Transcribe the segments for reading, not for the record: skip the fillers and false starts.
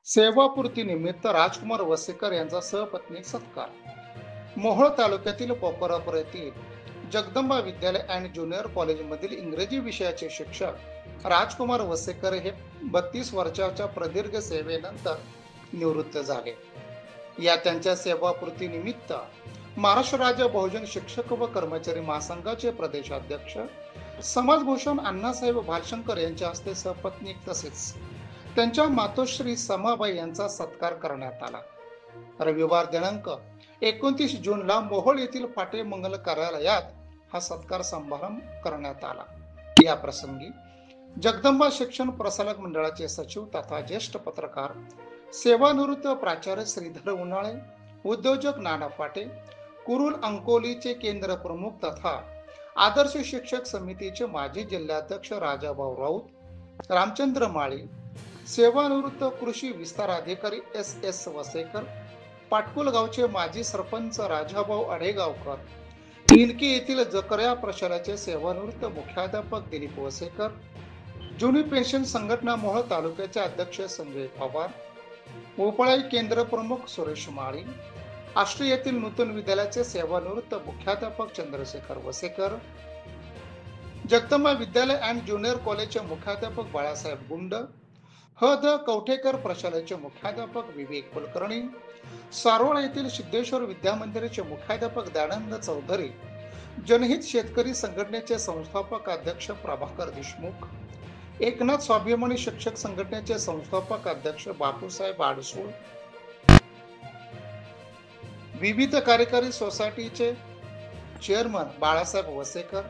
सेवापूर्ती निमित्त राजकुमार वसेकर यांचा सहपत्नी सत्कार। मोहोळ तालुक्यातील पोखरापूर येथील जगदंबा विद्यालय अँड ज्युनियर कॉलेजमधील इंग्रजी विषयाचे शिक्षक राजकुमार वसेकर हे 32 वर्षाच्या प्रदीर्घ सेवेनंतर निवृत्त झाले। या त्यांच्या सेवापूर्ती निमित्त महाराष्ट्र राज्य बहुजन शिक्षक व कर्मचारी महासंघाचे प्रदेशाध्यक्ष समाजभूषण अण्णासाहेब भालशंकर यांच्या हस्ते सहपत्नी तसेच त्यांच्या मातोश्री समाबाई यांचा सत्कार करण्यात आला। रविवार दिनांक 29 जूनला मोहोळ येथील फाटे मंगल कार्यालयात हा सत्कार समारंभ करण्यात आला। या प्रसंगी जगदंबा शिक्षण प्रसारक मंडळाचे सचिव तथा ज्येष्ठ पत्रकार सेवानिवृत्त प्राचार्य श्रीधर उन्हाळे, उद्योजक नाना फाटे, कुरुल अंकोलीचे केंद्र प्रमुख तथा आदर्श शिक्षक समितीचे माजी जिल्हाध्यक्ष राजाभाऊ राऊत, रामचंद्र माळी, सेवानिवृत्त कृषी विस्तार अधिकारी एस वसेकर, पाटकुल गावचे माजी सरपंच राजाभाऊ अडेगावकर, इनकी येथील जकर्या प्रशालेचे सेवानिवृत्त मुख्याध्यापक दिलीप वसेकर, जुनी पेन्शन संघटना मोहोळ तालुक्याचे अध्यक्ष संजय पवार, उपळाई केंद्र प्रमुख सुरेश माळी, आष्टी येथील नूतन विद्यालयाचे सेवानिवृत्त मुख्याध्यापक चंद्रशेखर वसेकर, जगदंबा विद्यालय अँड ज्युनियर कॉलेजचे मुख्याध्यापक बाळासाहेब गुंड, हद कवठेकर प्रशालेचे मुख्याध्यापक विवेक कुलकर्णी, सारोळा येथील सिद्धेश्वर विद्यामंदिराचे मुख्याध्यापक दयानंद चौधरी, जनहित शेतकरी संघटनेचे संस्थापक अध्यक्ष प्रभाकर देशमुख, एकनाथ स्वाभिमानी शिक्षक संघटनेचे संस्थापक अध्यक्ष बापूसाहेब आडसूळ, विविध कार्यकारी सोसायटीचे चेअरमन बाळासाहेब वसेकर,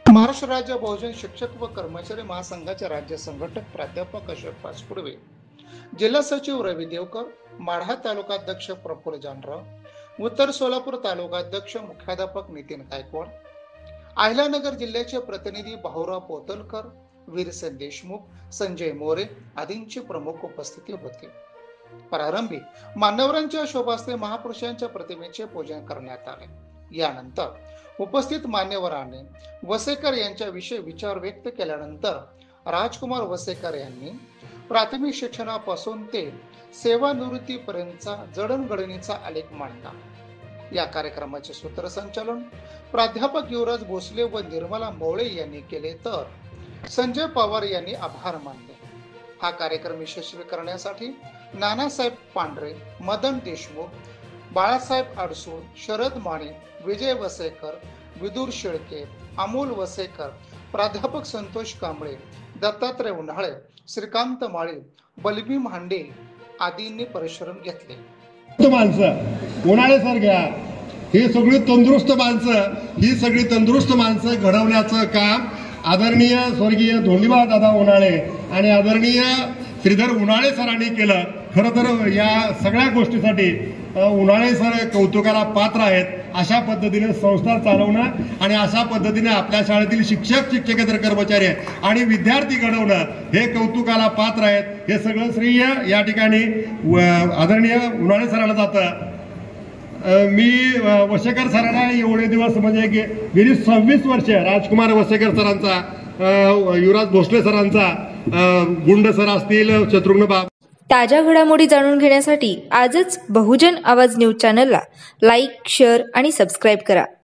महाराष्ट्र राज्य बहुजन शिक्षक व कर्मचारी महासंघाचे राज्य संघटक प्राध्यापक अशोक पाचपुडवे, जिल्हा सचिव रवी देवकर, माढा तालुकाध्यक्ष प्रफुल्ल जानराव, उत्तर सोलापूर तालुकाध्यक्ष मुख्याध्यापक नितीन गायकवाड, अहिल्यानगर जिल्ह्याचे प्रतिनिधी भाऊराव पोतलकर, वीरसेन देशमुख, संजय मोरे आदींची प्रमुख उपस्थिती होती। प्रारंभी मान्यवरांच्या शोभास्ते महापुरुषांच्या प्रतिमेचे पूजन करण्यात आले। यानंतर उपस्थित मान्यवरांनी वसेकर यांच्याविषयी विचार व्यक्त केल्यानंतर राजकुमार वसेकर यांनी प्राथमिक शिक्षणापासून ते सेवानिवृत्तीपर्यंतचा जडणघडणीचा आलेख मांडला। या कार्यक्रमाचे सूत्रसंचालन प्राध्यापक युवराज भोसले व निर्मला मोळे यांनी केले, तर संजय पवार यांनी आभार मानले। हा कार्यक्रम यशस्वी करण्यासाठी नानासाहेब पांढरे, मदन देशमुख, बाळासाहेब आडसूळ, शरद माने, विजय वसेकर, विदुर शेळके, अमोल वसेकर, प्राध्यापक संतोष कांबळे, दत्तात्रय उन्हाळे, श्रीकांत माळी, बलबीम हांडे आदींनी परिश्रम घेतले। माणसं उन्हाळे सर घ्या, ही सगळी तंदुरुस्त माणसं, ही सगळी तंदुरुस्त माणसं घडवण्याचं काम आदरणीय स्वर्गीय धोंडीबा दादा उन्हाळे आणि आदरणीय श्रीधर उन्हाळे सरांनी केलं। खरं तर या सगळ्या गोष्टीसाठी उन्हाळे सर कौतुकाला पात्र आहेत। अशा पद्धतीने संस्था चालवणं आणि अशा पद्धतीने आपल्या शाळेतील शिक्षक, शिक्षकेतर कर्मचारी आणि विद्यार्थी घडवणं हे कौतुकाला पात्र आहेत। हे सगळं श्रेय या ठिकाणी आदरणीय उन्हाळे सरांना जातं। मी वसेकर सरांना एवढे दिवस म्हणजे गेली 26 वर्ष राजकुमार वसेकर सरांचा, युवराज भोसले सरांचा, गुंड सर असतील, शत्रुघ्न बाब। ताज्या घडामोडी जाणून घेण्यासाठी आजच बहुजन आवाज न्यूज चॅनलला लाईक, शेअर आणि सबस्क्राईब करा।